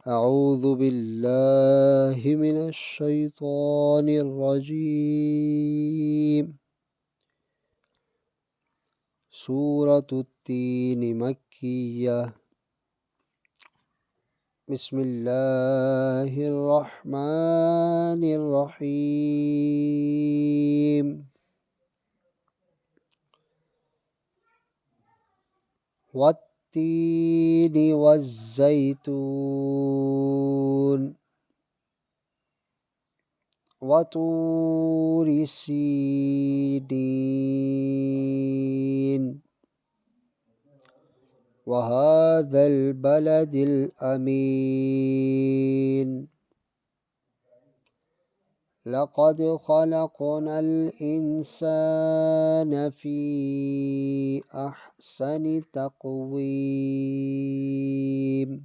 أعوذ بالله من الشيطان الرجيم. سورة التين مكية. بسم الله الرحمن الرحيم. والتين والزيتون وطور سينين وهذا البلد الأمين. لقد خلقنا الإنسان في أحسن تقويم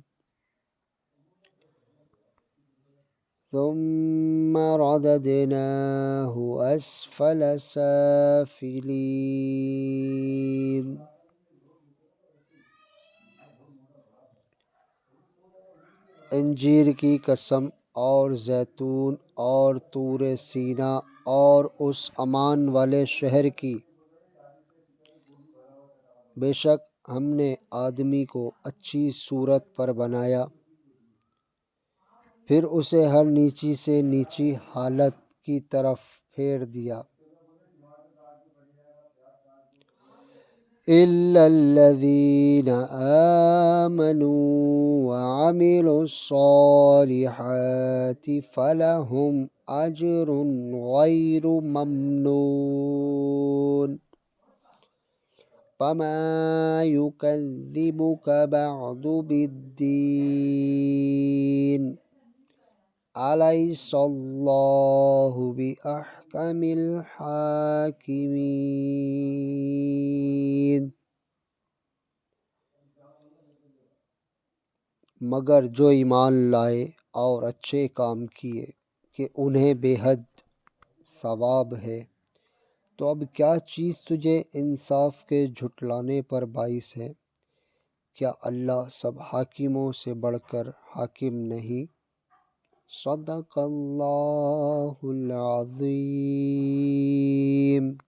ثم رددناه أسفل سافلين. انجیر کی قسم اور زیتون اور طور سینا اور اس امان والے شہر کی، بے شک ہم نے آدمی کو اچھی صورت پر بنایا، پھر اسے ہر نیچی سے نیچی حالت کی طرف پھیر دیا۔ إِلَّا الَّذِينَ آمَنُوا وَعَمِلُوا الصَّالِحَاتِ فَلَهُمْ أَجْرٌ غَيْرُ مَمْنُونٍ فَمَا يُكَذِّبُكَ بَعْدُ بِالدِّينِ أَلَيْسَ اللَّهُ بِأَحْكَمِ الْحَاكِمِينَ۔ مگر جو ایمان لائے اور اچھے کام کیے کہ انہیں بے حد ثواب ہے۔ تو اب کیا چیز تجھے انصاف کے جھٹلانے پر باعث ہے؟ کیا اللہ سب حاکموں سے بڑھ کر حاکم نہیں؟ صدق اللہ العظیم۔